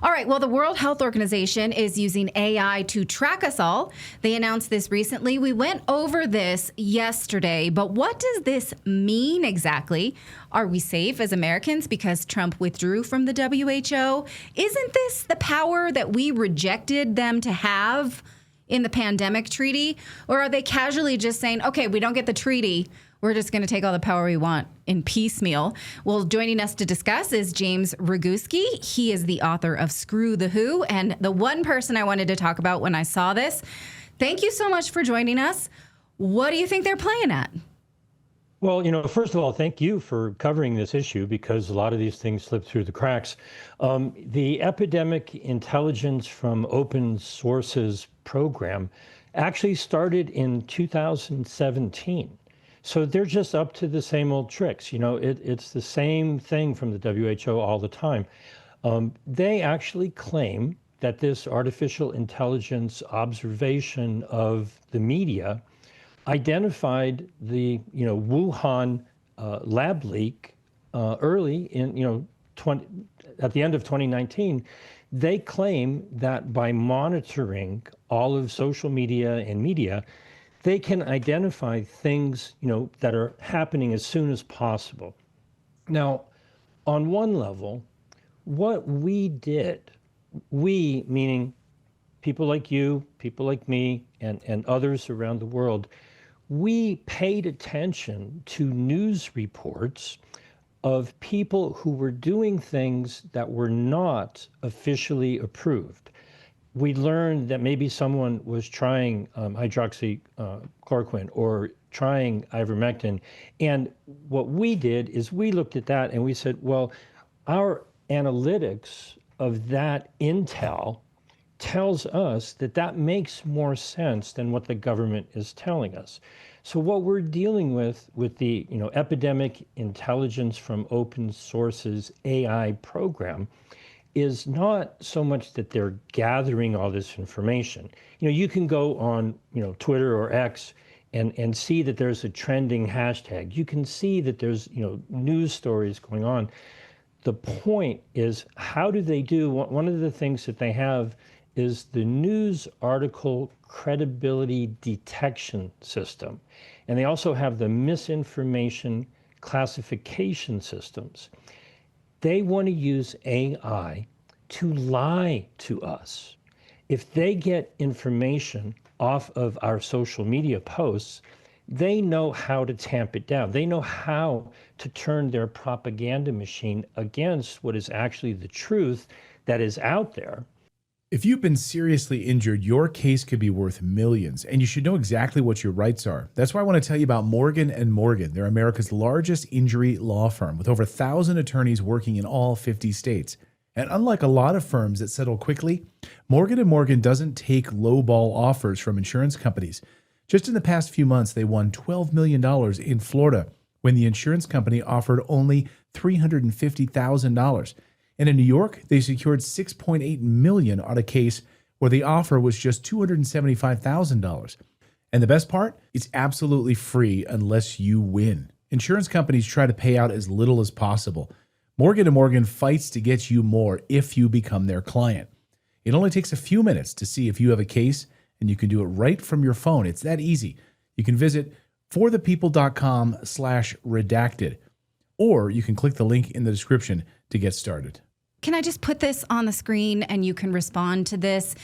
All right. Well, the World Health Organization is using AI to track us all. They announced this recently. We went over this yesterday, but what does this mean exactly? Are we safe as Americans because Trump withdrew from the WHO? Isn't this the power that we rejected them to have in the pandemic treaty? Or are they casually just saying, okay, we don't get the treaty, we're just going to take all the power we want in piecemeal? Well, joining us to discuss is James Roguski. He is the author of Screw the Who, and the one person I wanted to talk about when I saw this. Thank you so much for joining us. What do you think they're playing at? Well, first of all, thank you for covering this issue because a lot of these things slip through the cracks. The Epidemic Intelligence from Open Sources program actually started in 2017. So they're just up to the same old tricks. It's the same thing from the WHO all the time. They actually claim that this artificial intelligence observation of the media identified the Wuhan lab leak early in at the end of 2019. They claim that by monitoring all of social media and media, they can identify things, that are happening as soon as possible. Now, on one level, what we did, we meaning people like you, people like me, and others around the world, we paid attention to news reports of people who were doing things that were not officially approved. We learned that maybe someone was trying hydroxychloroquine or trying ivermectin. And what we did is we looked at that and we said, well, our analytics of that intel tells us that that makes more sense than what the government is telling us. So what we're dealing with the Epidemic Intelligence from Open Sources AI program is not so much that they're gathering all this information. You can go on, Twitter or X and see that there's a trending hashtag. You can see that there's, news stories going on. The point is, how do they do? One of the things that they have is the news article credibility detection system. And they also have the misinformation classification systems. They want to use AI to lie to us. If they get information off of our social media posts, they know how to tamp it down. They know how to turn their propaganda machine against what is actually the truth that is out there. If you've been seriously injured, your case could be worth millions, and you should know exactly what your rights are. That's why I want to tell you about Morgan & Morgan. They're America's largest injury law firm with over 1,000 attorneys working in all 50 states. And unlike a lot of firms that settle quickly, Morgan & Morgan doesn't take lowball offers from insurance companies. Just in the past few months, they won $12 million in Florida when the insurance company offered only $350,000. And in New York, they secured $6.8 million on a case where the offer was just $275,000. And the best part? It's absolutely free unless you win. Insurance companies try to pay out as little as possible. Morgan & Morgan fights to get you more if you become their client. It only takes a few minutes to see if you have a case, and you can do it right from your phone. It's that easy. You can visit forthepeople.com/redacted, or you can click the link in the description to get started. Can I just put this on the screen and you can respond to this?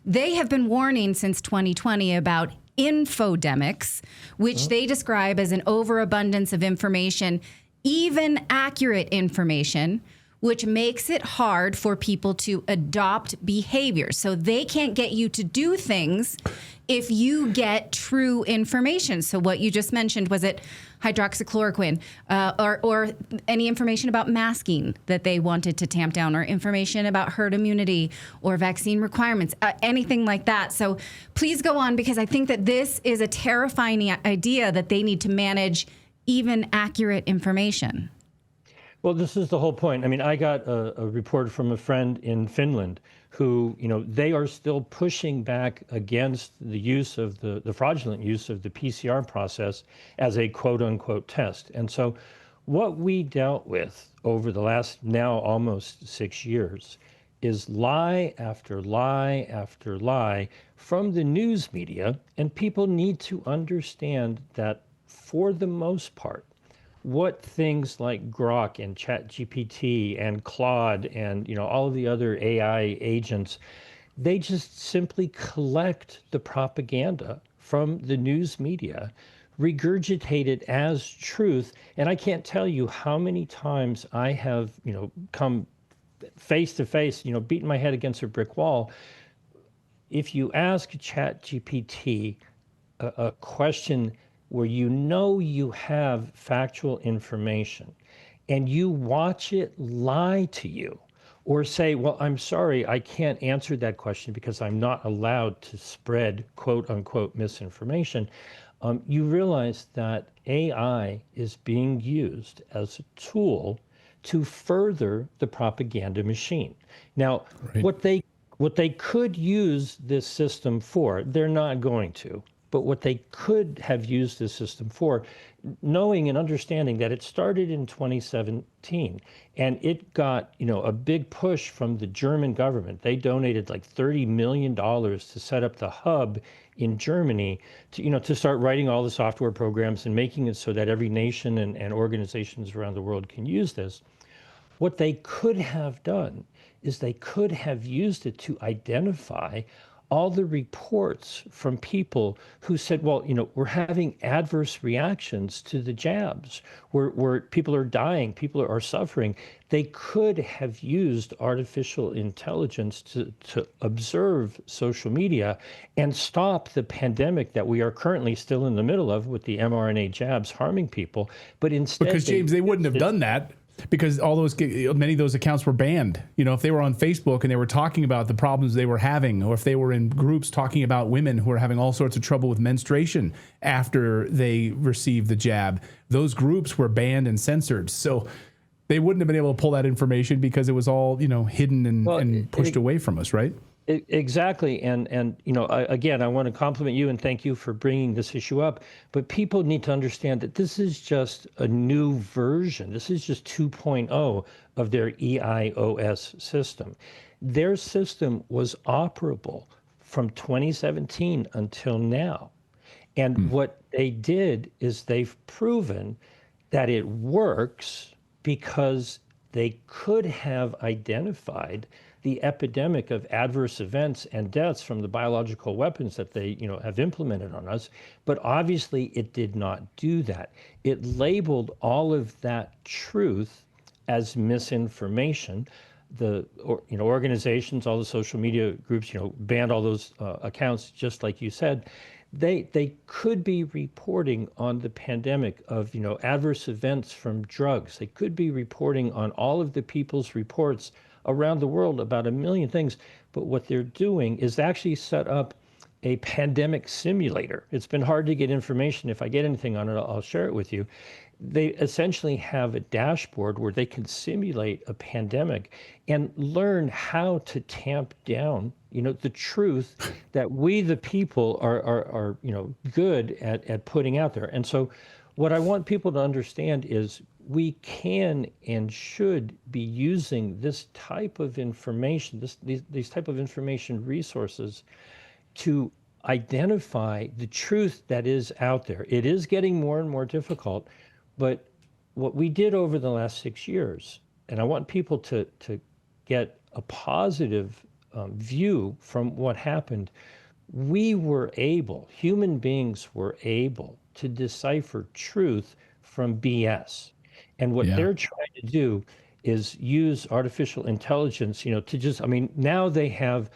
They have been warning since 2020 about infodemics, which they describe as an overabundance of information, even accurate information, which makes it hard for people to adopt behavior. So they can't get you to do things if you get true information. So what you just mentioned, was it hydroxychloroquine or any information about masking that they wanted to tamp down, or information about herd immunity or vaccine requirements, anything like that. So please go on, because I think that this is a terrifying idea that they need to manage even accurate information. Well, this is the whole point. I mean, I got a report from a friend in Finland who, they are still pushing back against the use of the fraudulent use of the PCR process as a quote unquote test. And so what we dealt with over the last now almost 6 years is lie after lie after lie from the news media. And people need to understand that for the most part, what things like Grok and ChatGPT and Claude and all of the other AI agents, they just simply collect the propaganda from the news media, regurgitate it as truth. And I can't tell you how many times I have come face to face, beating my head against a brick wall. If you ask ChatGPT a question where you have factual information and you watch it lie to you or say, well, I'm sorry, I can't answer that question because I'm not allowed to spread quote unquote misinformation, you realize that AI is being used as a tool to further the propaganda machine. Now, Right. what they could use this system for, they're not going to, but what they could have used this system for, knowing and understanding that it started in 2017 and it got, a big push from the German government. They donated like $30 million to set up the hub in Germany to start writing all the software programs and making it so that every nation and organizations around the world can use this. What they could have done is they could have used it to identify all the reports from people who said, well, we're having adverse reactions to the jabs, where people are dying, people are suffering. They could have used artificial intelligence to observe social media and stop the pandemic that we are currently still in the middle of with the mRNA jabs harming people. But instead, Because James, they wouldn't have done that because many of those accounts were banned. If they were on Facebook and they were talking about the problems they were having, or if they were in groups talking about women who are having all sorts of trouble with menstruation after they received the jab, those groups were banned and censored. So they wouldn't have been able to pull that information because it was all, hidden and pushed away from us, right? Exactly. And again, I want to compliment you and thank you for bringing this issue up. But people need to understand that this is just a new version. This is just 2.0 of their EIOS system. Their system was operable from 2017 until now. And what they did is they've proven that it works because they could have identified the epidemic of adverse events and deaths from the biological weapons that they, have implemented on us. But obviously it did not do that. It labeled all of that truth as misinformation. Organizations, all the social media groups, banned all those accounts, just like you said. They could be reporting on the pandemic of, adverse events from drugs. They could be reporting on all of the people's reports around the world about a million things. But what they're doing is actually set up a pandemic simulator. It's been hard to get information. If I get anything on it, I'll share it with you. They essentially have a dashboard where they can simulate a pandemic and learn how to tamp down, the truth that we, the people, are good at putting out there. And so what I want people to understand is we can and should be using this type of information, these type of information resources to identify the truth that is out there. It is getting more and more difficult, but what we did over the last 6 years, and I want people to get a positive view from what happened, human beings were able to decipher truth from BS. And what they're trying to do is use artificial intelligence, now they have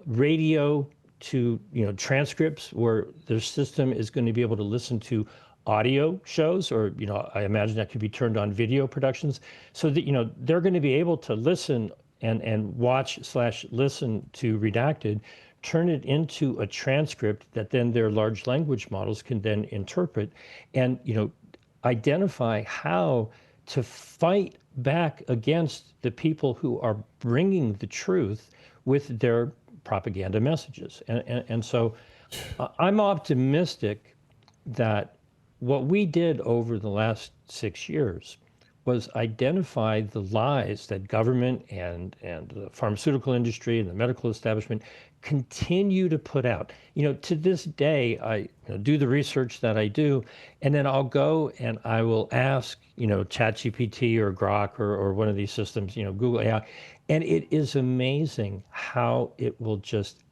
radio to, transcripts where their system is going to be able to listen to audio shows, or, I imagine that could be turned on video productions, so that, they're going to be able to listen and watch/listen to Redacted, turn it into a transcript that then their large language models can then interpret and, identify how to fight back against the people who are bringing the truth with their propaganda messages. And so I'm optimistic that what we did over the last 6 years was identify the lies that government and the pharmaceutical industry and the medical establishment continue to put out. To this day, I do the research that I do, and then I'll go and I will ask, ChatGPT or Grok or one of these systems, Google AI, and it is amazing how it will just,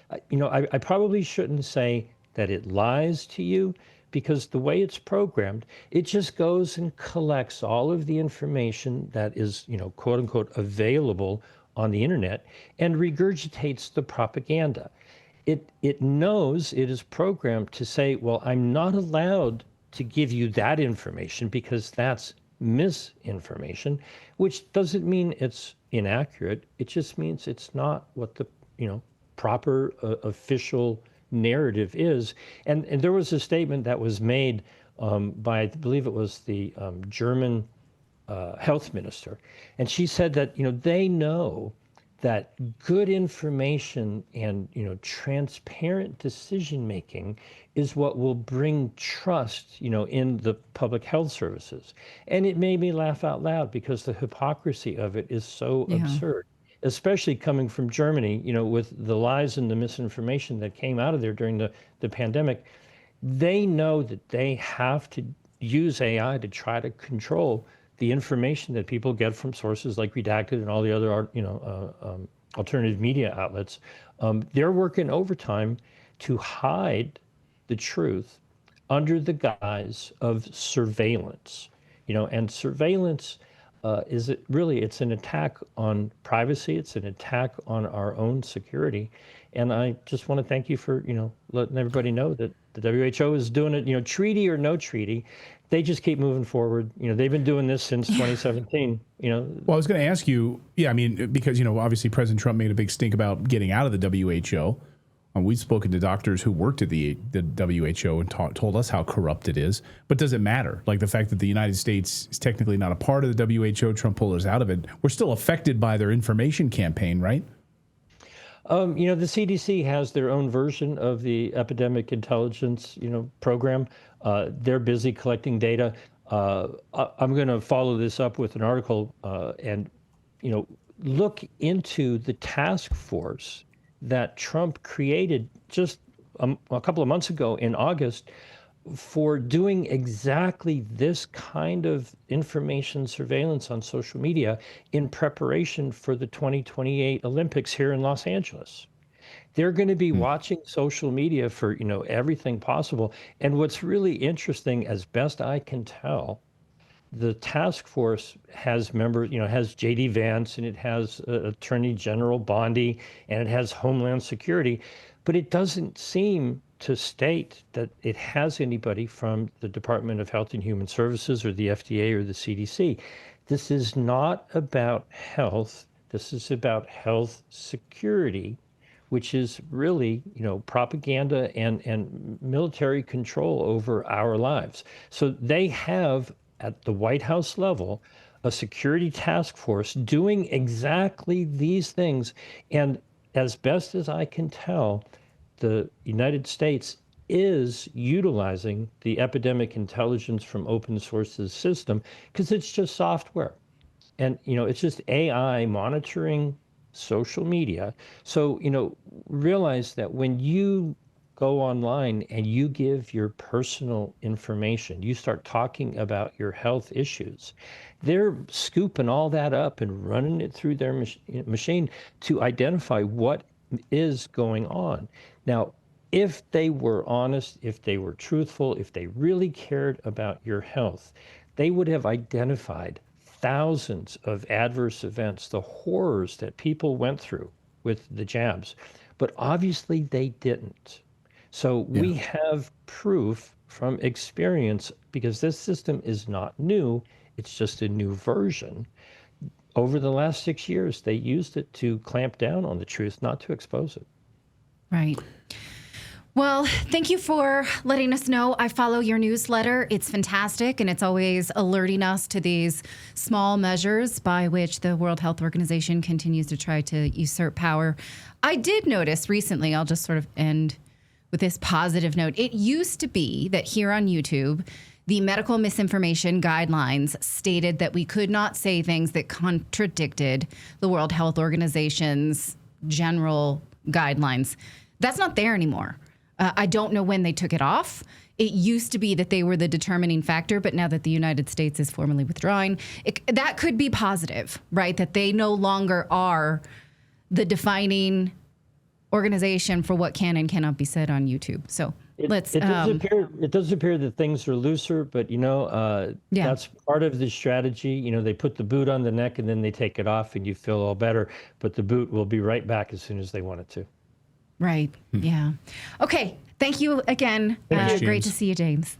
I probably shouldn't say that it lies to you, because the way it's programmed, it just goes and collects all of the information that is, quote unquote, available on the internet and regurgitates the propaganda. It knows it is programmed to say, well, I'm not allowed to give you that information because that's misinformation, which doesn't mean it's inaccurate. It just means it's not what the, proper official narrative is. And there was a statement that was made by, I believe it was the German health minister. And she said that, they know that good information and, transparent decision-making is what will bring trust, in the public health services. And it made me laugh out loud because the hypocrisy of it is so absurd, especially coming from Germany, with the lies and the misinformation that came out of there during the pandemic. They know that they have to use AI to try to control the information that people get from sources like Redacted and all the other, alternative media outlets. They're working overtime to hide the truth under the guise of surveillance, and surveillance it's an attack on privacy. It's an attack on our own security. And I just want to thank you for, letting everybody know that the WHO is doing it, treaty or no treaty. They just keep moving forward. They've been doing this since 2017, Well, I was going to ask you, because, obviously President Trump made a big stink about getting out of the WHO. We've spoken to doctors who worked at the WHO and told us how corrupt it is. But does it matter? Like the fact that the United States is technically not a part of the WHO, Trump pulled us out of it. We're still affected by their information campaign, right? The CDC has their own version of the epidemic intelligence, program. They're busy collecting data. I'm going to follow this up with an article and, look into the task force that Trump created just a couple of months ago in August for doing exactly this kind of information surveillance on social media in preparation for the 2028 Olympics here in Los Angeles. They're going to be watching social media for, everything possible. And what's really interesting, as best I can tell, the task force has members, has J.D. Vance, and it has Attorney General Bondi, and it has Homeland Security, but it doesn't seem to state that it has anybody from the Department of Health and Human Services or the FDA or the CDC. This is not about health. This is about health security, which is really, propaganda and military control over our lives. So they have, at the White House level, a security task force doing exactly these things. And as best as I can tell, the United States is utilizing the epidemic intelligence from open sources system because it's just software. And, it's just AI monitoring social media. So, realize that when you go online and you give your personal information, you start talking about your health issues, they're scooping all that up and running it through their machine to identify what is going on. Now, if they were honest, if they were truthful, if they really cared about your health, they would have identified thousands of adverse events, the horrors that people went through with the jabs. But obviously they didn't. So we have proof from experience, because this system is not new, it's just a new version. Over the last 6 years, they used it to clamp down on the truth, not to expose it. Right. Well, thank you for letting us know. I follow your newsletter. It's fantastic, and it's always alerting us to these small measures by which the World Health Organization continues to try to usurp power. I did notice recently, I'll just sort of end with this positive note. It used to be that here on YouTube, the medical misinformation guidelines stated that we could not say things that contradicted the World Health Organization's general guidelines. That's not there anymore. I don't know when they took it off. It used to be that they were the determining factor, but now that the United States is formally withdrawing, that could be positive, right? That they no longer are the defining organization for what can and cannot be said on YouTube. So it does appear that things are looser, but that's part of the strategy. They put the boot on the neck and then they take it off and you feel all better, but the boot will be right back as soon as they want it to. Right. Yeah. Okay. Thank you again. Thanks, Great James. to see you, James.